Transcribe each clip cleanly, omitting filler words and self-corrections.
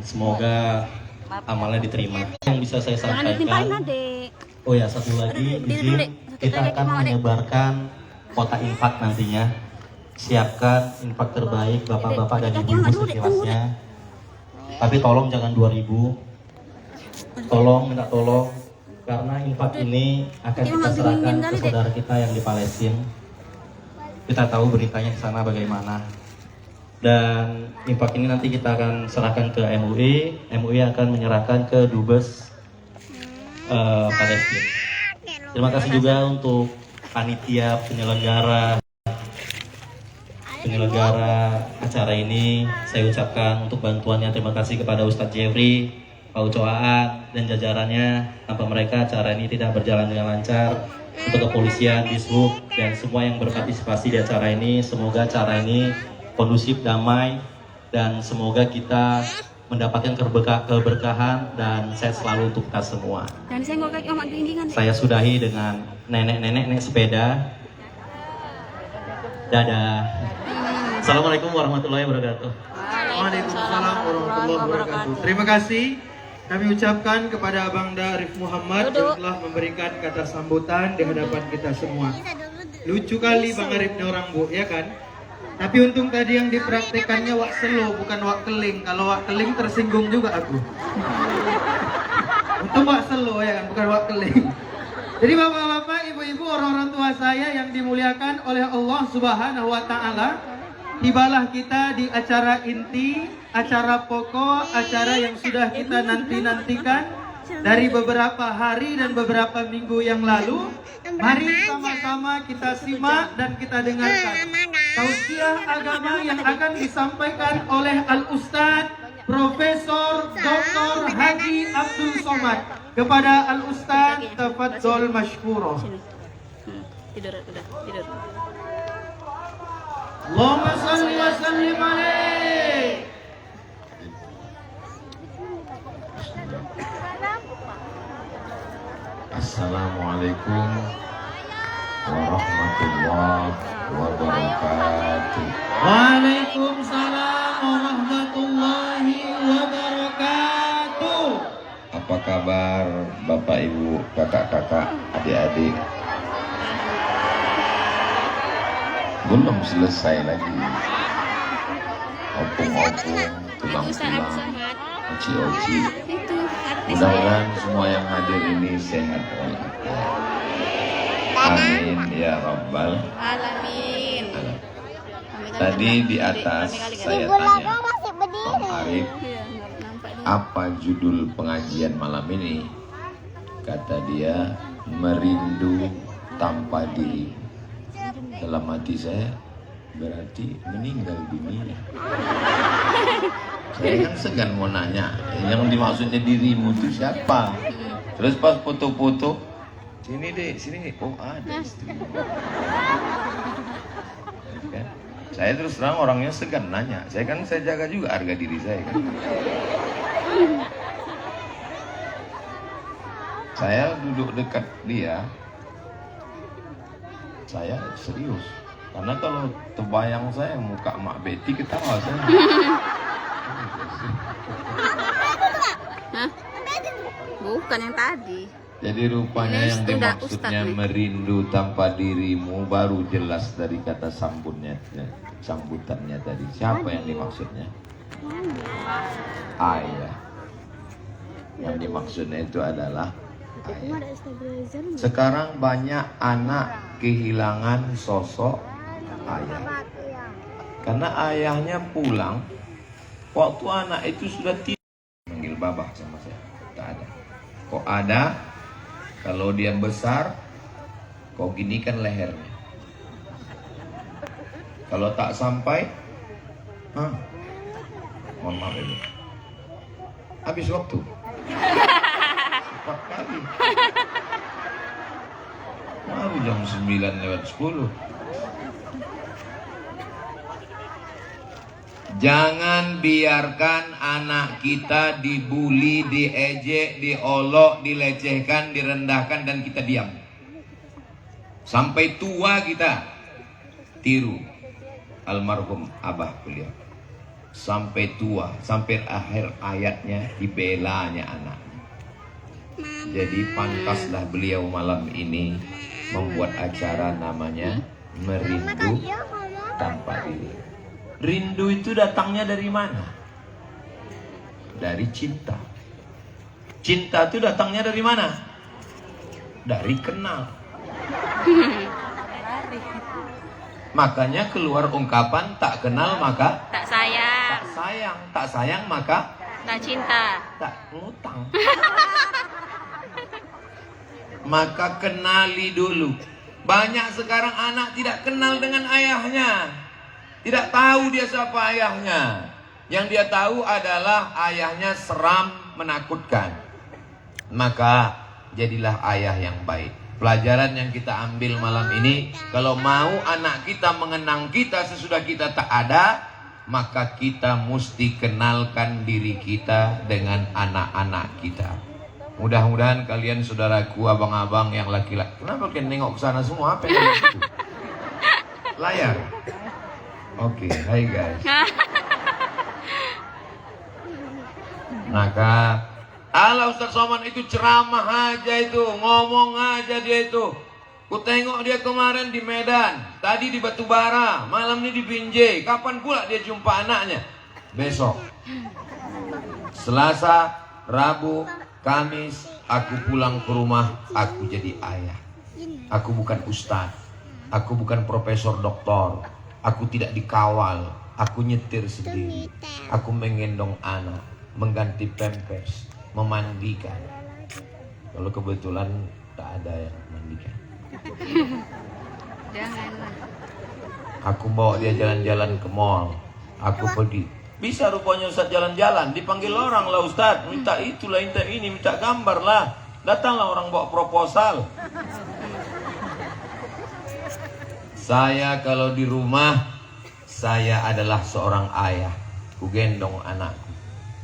Semoga amalnya diterima. Yang bisa saya sampaikan, oh ya satu lagi, izin kita akan menyebarkan kota infak nantinya. Siapkan infak terbaik bapak-bapak dan ibu-ibu sekilasnya. Tapi tolong jangan 2.000. Tolong, minta tolong, karena infak ini akan kita serahkan ke saudara kita yang di Palestina. Kita tahu beritanya di sana bagaimana. Dan infak ini nanti kita akan serahkan ke MUI. MUI akan menyerahkan ke Dubes Palestina. Terima kasih juga untuk panitia penyelenggara acara ini. Saya ucapkan untuk bantuannya terima kasih kepada Ustadz Jeffrey, Pak Uco Aan, dan jajarannya. Tanpa mereka acara ini tidak berjalan dengan lancar. Untuk kepolisian, Dishub, dan semua yang berpartisipasi di acara ini, semoga acara ini kondusif, damai, dan semoga kita mendapatkan keberkahan dan sehat selalu untuk kita semua. Dan Saya sudahi dengan nenek-nenek naik sepeda. Dadah. Assalamualaikum warahmatullahi wabarakatuh. Waalaikumsalam warahmatullahi wabarakatuh. Terima kasih kami ucapkan kepada Abang Arif Muhammad yang telah memberikan kata sambutan di hadapan kita semua. Lucu kali Bang Arif ini orang Bu, ya kan? Tapi untung tadi yang dipraktekannya wak selo bukan wak keling. Kalau wak keling tersinggung juga aku. Untung wak selo ya kan, bukan wak keling. Jadi bapak-bapak, ibu-ibu, orang-orang tua saya yang dimuliakan oleh Allah Subhanahu wa Ta'ala, tibalah kita di acara inti, acara pokok, acara yang sudah kita nanti-nantikan dari beberapa hari dan beberapa minggu yang lalu. Mari sama-sama kita simak dan kita dengarkan tausiah agama yang akan disampaikan oleh Al-Ustadz Profesor Dr. Haji Abdul Somad kepada Al-Ustadz. Tafadzol mashkuro. Tidur, udah tidur. Allahumma salli wa sallim alaih. Assalamualaikum warahmatullahi wabarakatuh. Waalaikumsalam warahmatullahi wabarakatuh. Apa kabar Bapak Ibu, kakak-kakak, adik-adik? Belum selesai lagi. Opung-opung, tulang-tulang, oci-oci. Mudah-mudahan semua yang hadir ini sehat walafiat. Amin ya Rabbal Alamin. Tadi di atas saya tanya Om Arif, apa judul pengajian malam ini? Kata dia, merindu tanpa diri. Dalam hati saya, berarti meninggal dunia. Saya kan segan mau nanya, yang dimaksudnya dirimu itu siapa? Terus pas foto-foto, sini deh, sini. Oh ada istri. Kan? Saya terus terang orangnya segan nanya. Saya jaga juga harga diri saya kan. Saya duduk dekat dia, saya serius. Karena kalau terbayang saya muka Mak Betty ketawa saya. Hah? Bukan yang tadi. Jadi rupanya yang dimaksudnya merindu tanpa dirimu baru jelas dari kata sambutannya tadi. Siapa yang dimaksudnya? Ayah. Yang dimaksudnya itu adalah ayah. Sekarang banyak anak kehilangan sosok ayah. Karena ayahnya pulang, waktu anak itu sudah tidur. Manggil babah sama saya, tak ada. Kok ada? Kalau dia besar, kau ginikan lehernya. Kalau tak sampai, mohon maaf ini. Habis waktu. 4 kali. Baru jam 9:10. Jangan biarkan anak kita dibully, diejek, diolok, dilecehkan, direndahkan dan kita diam. Sampai tua kita tiru almarhum abah beliau. sampai tua, sampai akhir ayatnya dibelanya anaknya. Jadi pantaslah beliau malam ini membuat acara namanya Merindu Tanpa Diri. Rindu itu datangnya dari mana? Dari cinta. Cinta itu datangnya dari mana? Dari kenal. Makanya keluar ungkapan tak kenal maka Tak sayang. tak sayang, tak sayang maka Tak cinta. tak ngutang. Maka kenali dulu. Banyak sekarang anak tidak kenal dengan ayahnya. Tidak tahu dia siapa ayahnya. Yang dia tahu adalah ayahnya seram, menakutkan. Maka jadilah ayah yang baik. Pelajaran yang kita ambil malam ini, kalau mau anak kita mengenang kita sesudah kita tak ada, maka kita mesti kenalkan diri kita dengan anak-anak kita. Mudah-mudahan kalian saudaraku, abang-abang yang laki-laki, kenapa kalian nengok ke sana semua? Apa yang itu? Layar. Oke, hai guys. Maka Allah Ustaz Somad itu ceramah aja itu, ngomong aja dia itu. Ku tengok dia kemarin di Medan, tadi di Batubara, malam ini di Binjai. Kapan pula dia jumpa anaknya? Besok. Selasa, Rabu, Kamis, aku pulang ke rumah, aku jadi ayah. Aku bukan ustaz, aku bukan profesor doktor, aku tidak dikawal, aku nyetir sendiri. Aku menggendong anak, mengganti pampers, memandikan. Kalau kebetulan tak ada yang memandikan. Janganlah. Aku bawa dia jalan-jalan ke mall. Aku pergi. Bisa rupanya Ustaz jalan-jalan, dipanggil orang lah Ustaz, minta itulah, minta ini, minta gambar lah. Datanglah orang bawa proposal. Saya kalau di rumah, saya adalah seorang ayah. Ku gendong anakku,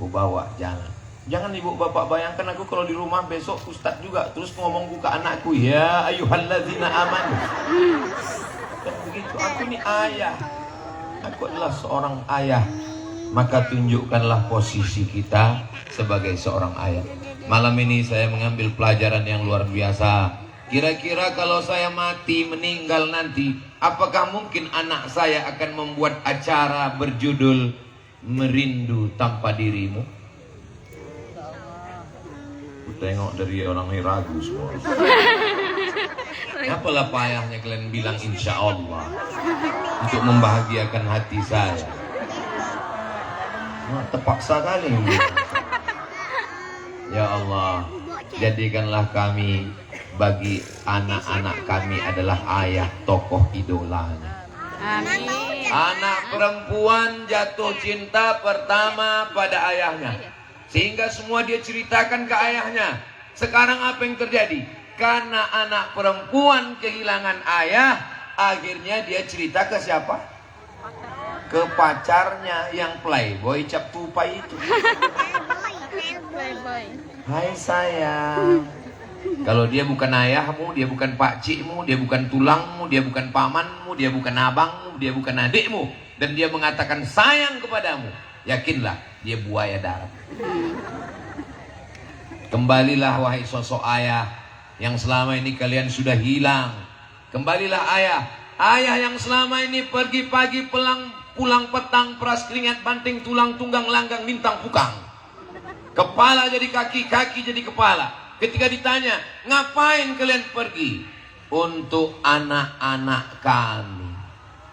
ku bawa jalan. Jangan ibu bapak bayangkan aku kalau di rumah besok Ustaz juga terus ngomong ke anakku, ya ayyuhalladzina amanu. Dan begitu, aku ini ayah. Aku adalah seorang ayah. Maka tunjukkanlah posisi kita sebagai seorang ayah. Malam ini saya mengambil pelajaran yang luar biasa. Kira-kira kalau saya mati, meninggal nanti, apakah mungkin anak saya akan membuat acara berjudul Merindu Tanpa Dirimu? Tengok dari orang ini ragu semua. Apalah payahnya kalian bilang insya Allah untuk membahagiakan hati saya. Terpaksa kali. Ya Allah, jadikanlah kami bagi anak-anak kami adalah ayah, tokoh idolanya. Amin. Anak perempuan jatuh cinta pertama pada ayahnya, sehingga semua dia ceritakan ke ayahnya. Sekarang apa yang terjadi? Karena anak perempuan kehilangan ayah, akhirnya dia cerita ke siapa? Ke pacarnya yang playboy cap tupai itu. Hai sayang, kalau dia bukan ayahmu, dia bukan pakcikmu, dia bukan tulangmu, dia bukan pamanmu, dia bukan abangmu, dia bukan adikmu, dan dia mengatakan sayang kepadamu, yakinlah dia buaya darat. Kembalilah wahai sosok ayah yang selama ini kalian sudah hilang. Kembalilah ayah, ayah yang selama ini pergi pagi pulang petang, peras keringat, banting tulang, tunggang langgang, lintang pukang. Kepala jadi kaki, kaki jadi kepala. Ketika ditanya, ngapain kalian pergi? Untuk anak-anak kami.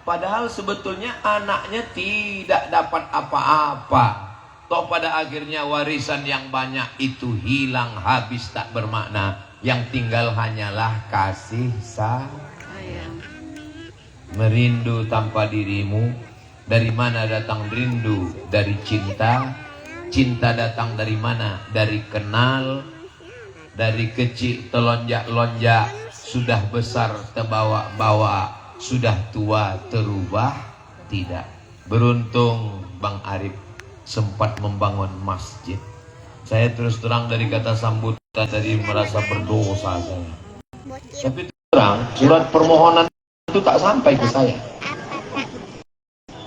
Padahal sebetulnya anaknya tidak dapat apa-apa. Toh pada akhirnya warisan yang banyak itu hilang, habis, tak bermakna. Yang tinggal hanyalah kasih sayang. Merindu tanpa dirimu. Dari mana datang rindu? Dari cinta. Cinta datang dari mana? Dari kenal. Dari kecil telonjak-lonjak, sudah besar terbawa-bawa, sudah tua terubah tidak. Beruntung Bang Arif sempat membangun masjid. Saya terus terang dari kata sambutan tadi merasa berdosa saya. Tapi terang surat permohonan itu tak sampai ke saya.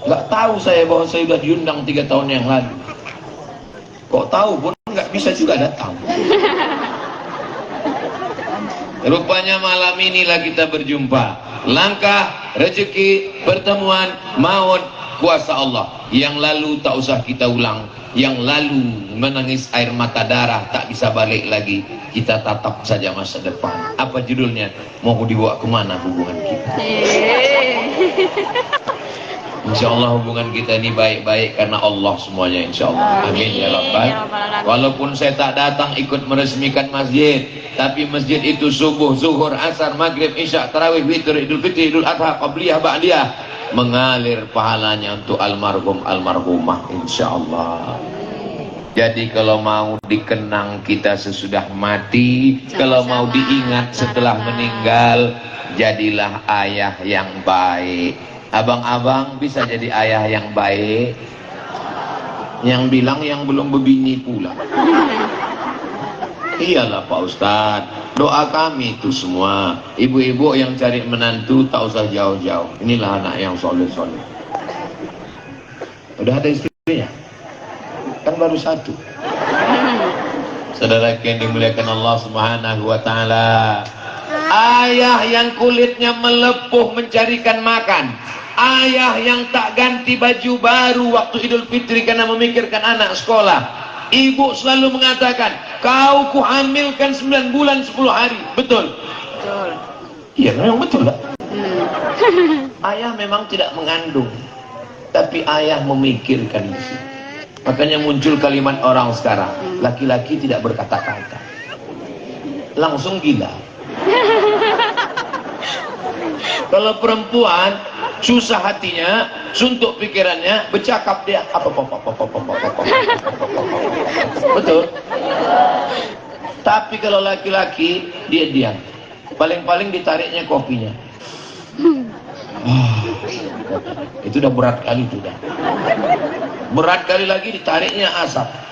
Nggak tahu saya bahwa saya sudah diundang 3 tahun yang lalu. Kok tahu pun nggak bisa juga datang. Rupanya malam inilah kita berjumpa. Langkah, rezeki, pertemuan, maut, kuasa Allah. Yang lalu tak usah kita ulang. Yang lalu menangis air mata darah tak bisa balik lagi. Kita tatap saja masa depan. Apa judulnya? Mau dibawa kemana hubungan kita? Insya Allah hubungan kita ini baik-baik karena Allah semuanya, insya Allah. Amin ya Rabbal. Walaupun saya tak datang ikut meresmikan masjid, tapi masjid itu subuh, zuhur, asar, maghrib, isya, tarawih, witir, idul fitri, idul adha, qabliyah, ba'diyah, mengalir pahalanya untuk almarhum almarhumah, insya Allah. Jadi kalau mau dikenang kita sesudah mati, kalau mau diingat setelah meninggal, jadilah ayah yang baik. Abang-abang bisa jadi ayah yang baik. Yang bilang yang belum berbini pula. Iyalah Pak Ustadz, doa kami itu semua. Ibu-ibu yang cari menantu tak usah jauh-jauh. Inilah anak yang soleh-soleh. Udah ada istrinya? Kan baru 1. Saudara yang dimuliakan Allah Subhanahu wa taala. Ayah yang kulitnya melepuh mencarikan makan. Ayah yang tak ganti baju baru waktu Idul Fitri karena memikirkan anak sekolah. Ibu selalu mengatakan, kau kuhamilkan 9 bulan 10 hari. Betul? Betul. Iya memang betul lah. Ayah memang tidak mengandung, tapi ayah memikirkan itu. Makanya muncul kalimat orang sekarang, laki-laki tidak berkata-kata, langsung gila. Kalau perempuan susah hatinya, suntuk pikirannya, bercakap dia apa. Betul. Tapi kalau laki-laki dia diam. Paling-paling ditariknya kopinya. Itu udah berat kali itu dah. Berat kali lagi ditariknya asap.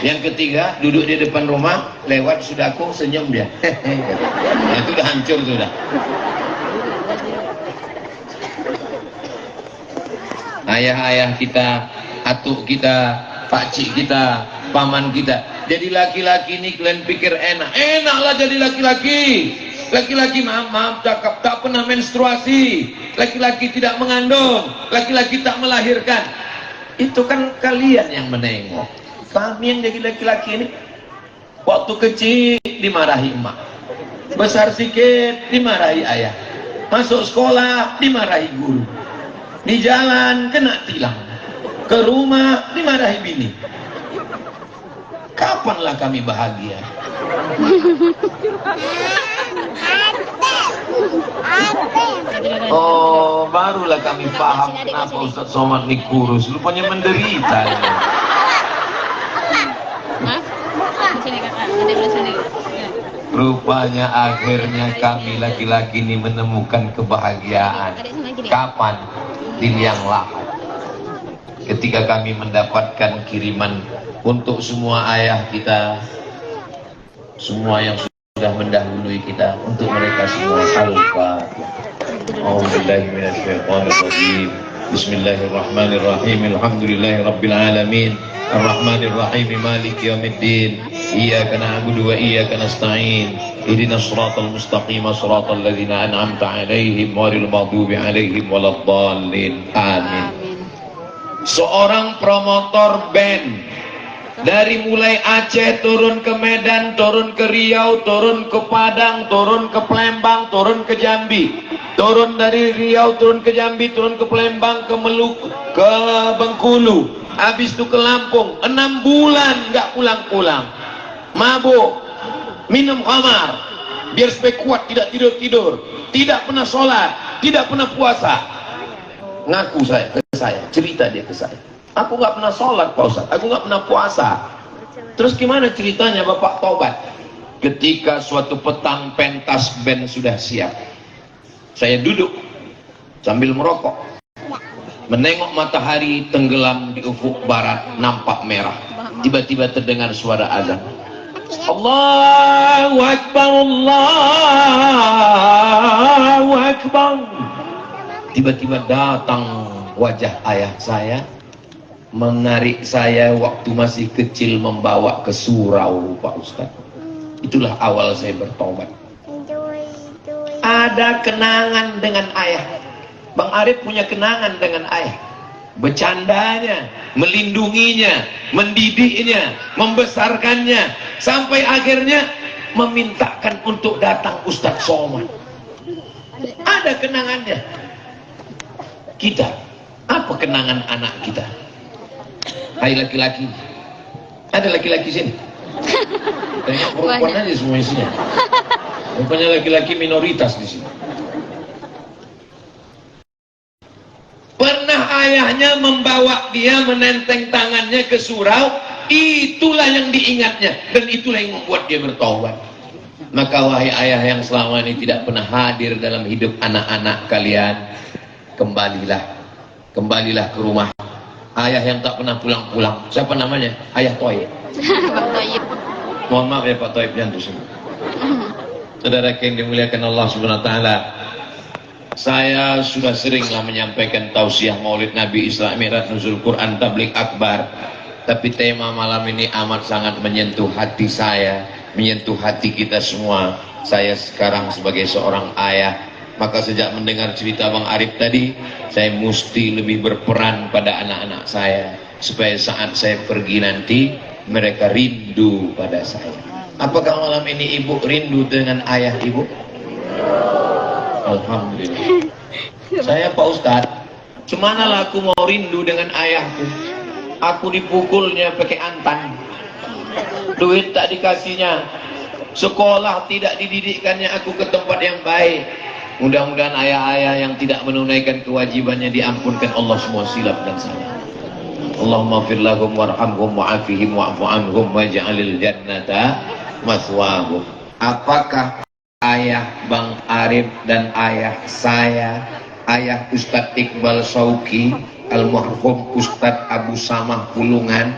Yang ketiga duduk di depan rumah, lewat sudahku senyum dia. Itu udah hancur tuh dah. Ayah-ayah kita, atuk kita, pakcik kita, paman kita. Jadi laki-laki ini kalian pikir enak. Enaklah jadi laki-laki. Laki-laki maaf cakap tak pernah menstruasi. Laki-laki tidak mengandung. Laki-laki tak melahirkan. Itu kan kalian yang menengok. Kami yang jadi laki-laki ini waktu kecil dimarahi emak, besar sikit dimarahi ayah, masuk sekolah dimarahi guru, di jalan kena tilang, ke rumah dimarahi bini. Kapanlah kami bahagia? Oh, barulah kami paham kenapa Ustaz Somad ini kurus. Rupanya menderita. Rupanya akhirnya kami laki-laki ini menemukan kebahagiaan. Kapan? Di liang lahat. Ketika kami mendapatkan kiriman untuk semua ayah kita, semua yang sudah mendahului kita, untuk mereka semua. A'udzubillahiminasyaitonirrajim. Bismillahirrahmanirrahim. Alhamdulillahirabbil alamin. Ar-Rahmanir-Rahim. Maliki yaumiddin. Iyyaka na'budu wa iyyaka nasta'in. Ihdinas siratal mustaqim, siratal ladzina an'amta 'alaihim ghairil maghdubi 'alaihim waladdallin. Amin. Seorang promotor band dari mulai Aceh turun ke Medan, turun ke Riau, turun ke Padang, turun ke Palembang, turun ke Jambi, turun dari Riau, turun ke Jambi, turun ke Palembang, ke Maluku, ke Bengkulu, habis itu ke Lampung. 6 bulan nggak pulang-pulang, mabuk, minum khamar, biar supaya kuat, tidak tidur-tidur, tidak pernah sholat, tidak pernah puasa. Ngaku ke saya, cerita dia ke saya, aku nggak pernah sholat Pak Ustaz, aku nggak pernah puasa. Terus gimana ceritanya Bapak tobat? Ketika suatu petang pentas band sudah siap, saya duduk sambil merokok, menengok matahari tenggelam di ufuk barat, nampak merah. Tiba-tiba terdengar suara azan. Allahu Akbar, Allahu Akbar. Tiba-tiba datang wajah ayah saya menarik saya waktu masih kecil membawa ke surau, Pak Ustadz. Itulah awal saya bertobat. Ada kenangan dengan ayah. Bang Arif punya kenangan dengan ayah. Bercandanya, melindunginya, mendidiknya, membesarkannya, sampai akhirnya memintakan untuk datang Ustadz Somad. Ada kenangannya. Kita, apa kenangan anak kita? Hai laki-laki, ada laki-laki sini? Kayaknya perempuan aja semua isinya. Rupanya laki-laki minoritas di sini. Pernah ayahnya membawa dia menenteng tangannya ke surau, itulah yang diingatnya dan itulah yang membuat dia bertobat. Maka wahai ayah yang selama ini tidak pernah hadir dalam hidup anak-anak kalian, kembalilah ke rumah. Ayah yang tak pernah pulang-pulang. Siapa namanya? Ayah Toib. Pak Toib. Mohon maaf ya Pak Toib jangan sini. Saudara yang dimuliakan Allah Subhanahu wa taala. Saya sudah seringlah menyampaikan tausiah Maulid Nabi, Isra Mi'raj, Nuzul Quran, Tabligh Akbar. Tapi tema malam ini amat sangat menyentuh hati saya, menyentuh hati kita semua. Saya sekarang sebagai seorang ayah, maka sejak mendengar cerita Bang Arif tadi, saya mesti lebih berperan pada anak-anak saya, supaya saat saya pergi nanti, mereka rindu pada saya. Apakah malam ini ibu rindu dengan ayah ibu? Alhamdulillah. Saya Pak Ustadz, cemanalah aku mau rindu dengan ayahku. Aku dipukulnya pakai antan, duit tak dikasihnya, sekolah tidak dididikkannya aku ke tempat yang baik. Mudah-mudahan ayah-ayah yang tidak menunaikan kewajibannya diampunkan Allah semua silap dan salah. Allahumma fir lahum warhamhum wa'afihim wa'fu anhum waj'alil jannata maswahum. Apakah ayah Bang Arif dan ayah saya, ayah Ustadz Iqbal Sauki, almarhum Ustadz Abu Samah Pulungan,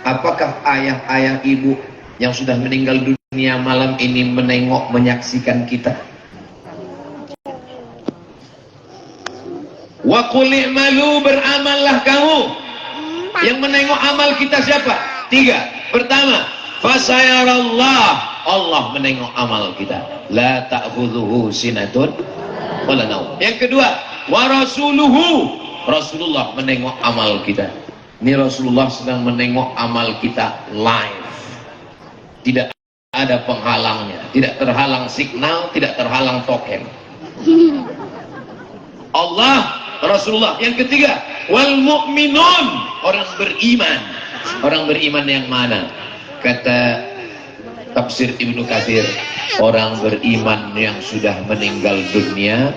apakah ayah-ayah ibu yang sudah meninggal dunia malam ini menengok, menyaksikan kita? Wa qul i'malu, beramallah kamu. Yang menengok amal kita siapa? 3. Pertama, fasayarallah, Allah menengok amal kita. La ta'khudhuhu sinatun wala naum. Yang kedua, wa rasuluhu, Rasulullah menengok amal kita. Ini Rasulullah sedang menengok amal kita live. Tidak ada penghalangnya, tidak terhalang signal, tidak terhalang token. Allah, Rasulullah. Yang ketiga, wal mu'minun, orang beriman. Orang beriman yang mana? Kata tafsir Ibnu Katsir, orang beriman yang sudah meninggal dunia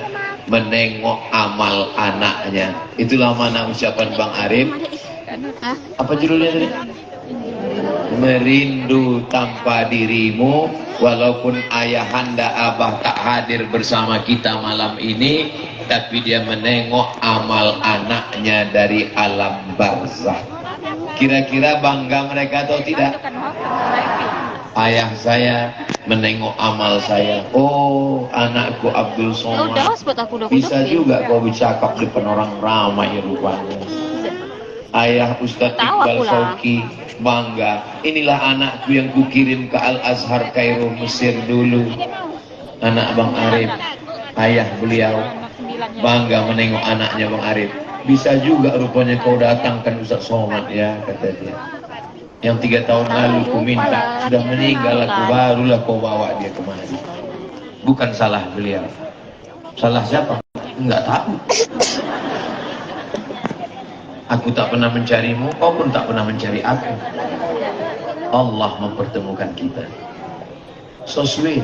menengok amal anaknya. Itulah mana ucapan Bang Arif. Apa judulnya tadi? Merindu tanpa dirimu, walaupun ayahanda abah tak hadir bersama kita malam ini, tapi dia menengok amal anaknya dari alam barzah. Kira-kira bangga mereka atau tidak? Ayah saya menengok amal saya. Oh, anakku Abdul Somad, bisa juga kau bercakap depan orang ramai rupanya. Ayah Ustadz Iqbal Sauki bangga. Inilah anakku yang kukirim ke Al-Azhar Kairo Mesir dulu. Anak Bang Arif, ayah beliau bangga menengok anaknya Bang Arif. Bisa juga rupanya kau datangkan Ustadz Somad ya, kata dia. Yang 3 tahun lalu ku minta, sudah meninggal aku, barulah kau bawa dia kemari. Bukan salah beliau. Salah siapa? Enggak tahu. Aku tak pernah mencarimu, kau pun tak pernah mencari aku. Allah mempertemukan kita. So sweet.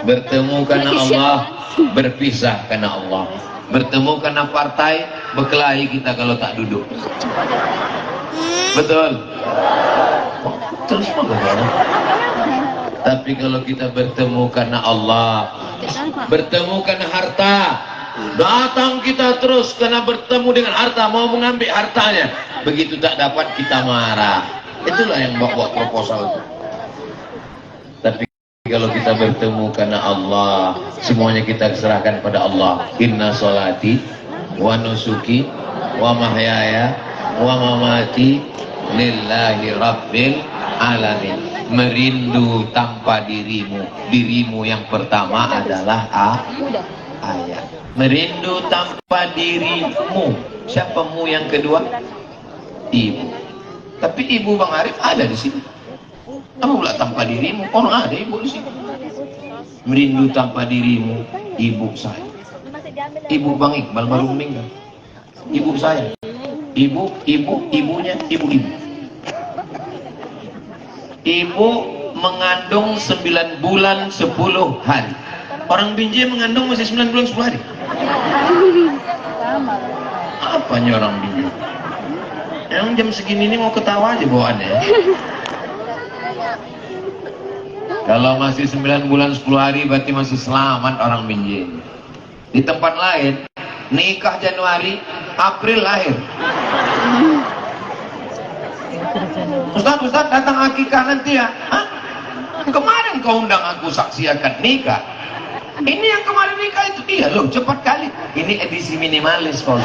Bertemu karena Allah, berpisah karena Allah. Bertemu karena partai, berkelahi kita kalau tak duduk. Betul? Terus bagaimana? Tapi kalau kita bertemu karena Allah, bertemu karena harta, datang kita terus karena bertemu dengan harta, mau mengambil hartanya. Begitu tak dapat kita marah. Itulah yang bawa proposal itu. Tapi kalau kita bertemu karena Allah, semuanya kita serahkan pada Allah. Inna sholati wa nusuki wa mahyaya wa mamati lillahi rabbil alamin. Merindu tanpa dirimu. Dirimu yang pertama adalah ayah. Merindu tanpa dirimu. Siapa mu yang kedua? Ibu. Tapi ibu Bang Arif ada di sini. Apa pula tanpa dirimu? Orang ada ibu di sini. Merindu tanpa dirimu, ibu saya. Ibu Bang Iqbal baru meninggal. Ibu saya. Ibunya, ibu. Ibu mengandung 9 bulan 10 hari. Orang Binjai mengandung masih 9 bulan 10 hari. Apanya orang Binjai? Emang jam segini ini mau ketawa aja bawaannya. Kalau masih 9 bulan 10 hari berarti masih selamat orang Binjai. Di tempat lain nikah Januari, April lahir. Ustaz datang akikah nanti ya. Hah? Kemarin kau undang aku saksi akad nikah. Ini yang kemarin nikah itu dia loh, cepat kali. Ini edisi minimalis kau.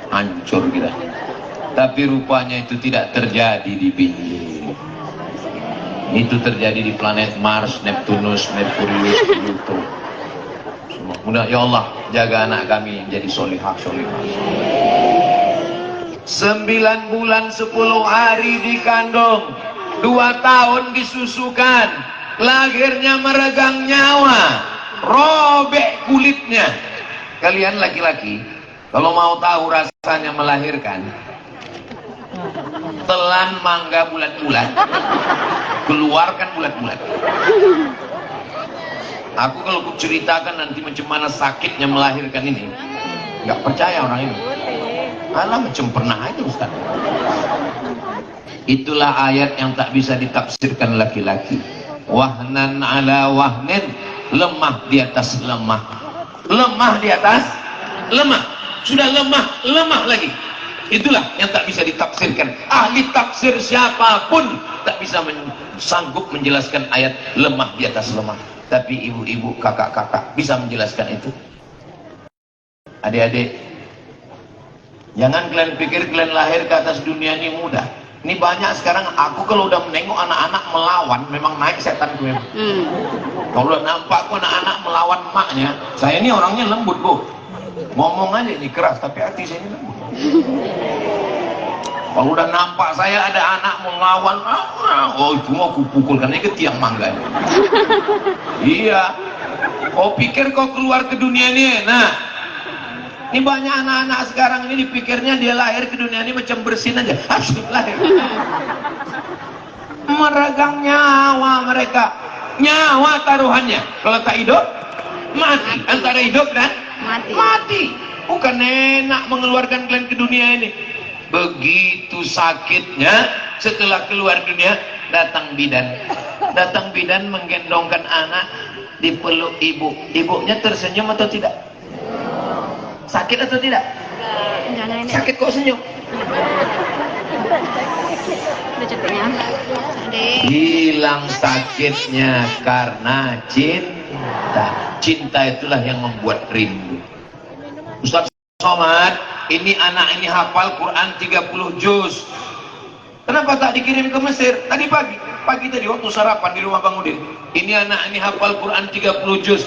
Hancur kita. Tapi rupanya itu tidak terjadi di Binjai. Itu terjadi di planet Mars, Neptunus, Merkurius, Pluto. Mudah ya Allah jaga anak kami jadi solihah. 9 bulan 10 hari dikandung, 2 tahun disusukan, lahirnya meregang nyawa, robek kulitnya. Kalian laki-laki kalau mau tahu rasanya melahirkan, telan mangga bulat-bulat, keluarkan bulat-bulat. Aku kalau ceritakan nanti macam mana sakitnya melahirkan ini, nggak percaya orang ini. Alah macam pernah aja Ustaz. Itulah ayat yang tak bisa ditafsirkan laki-laki. Wahnan ala wahnin, lemah di atas lemah. Lemah di atas lemah. Sudah lemah lagi. Itulah yang tak bisa ditafsirkan. Ahli tafsir siapapun tak bisa sanggup menjelaskan ayat lemah di atas lemah. Tapi ibu-ibu, kakak-kakak bisa menjelaskan itu. Adik-adik, jangan kalian pikir kalian lahir ke atas dunia ini mudah. Ini banyak sekarang, aku kalau udah menengok anak-anak melawan, memang naik setan gue. Kalau udah nampak aku anak-anak melawan emaknya, saya ini orangnya lembut bu. Ngomong aja ini keras, tapi hati saya ini lembut. Kalau udah nampak saya ada anak melawan, oh itu mau kupukulkan ke tiang mangga. Iya. Kau pikir kau keluar ke dunia ini, nah. Ini banyak anak-anak sekarang ini dipikirnya dia lahir ke dunia ini macam bersin aja. Asyik lahir. Meregang nyawa mereka. Nyawa taruhannya. Kalau tak hidup, mati. Antara hidup dan mati. Bukan enak mengeluarkan kalian ke dunia ini. Begitu sakitnya setelah keluar dunia, datang bidan menggendongkan anak, dipeluk ibu. Ibunya tersenyum atau tidak? Sakit atau tidak? Sakit kok senyum? Hilang sakitnya karena cinta itulah yang membuat rindu. Ustaz Somad, ini anak ini hafal Quran 30 juz. Kenapa tak dikirim ke Mesir? Tadi pagi tadi waktu sarapan di rumah Bang Udin. Ini anak ini hafal Quran 30 juz.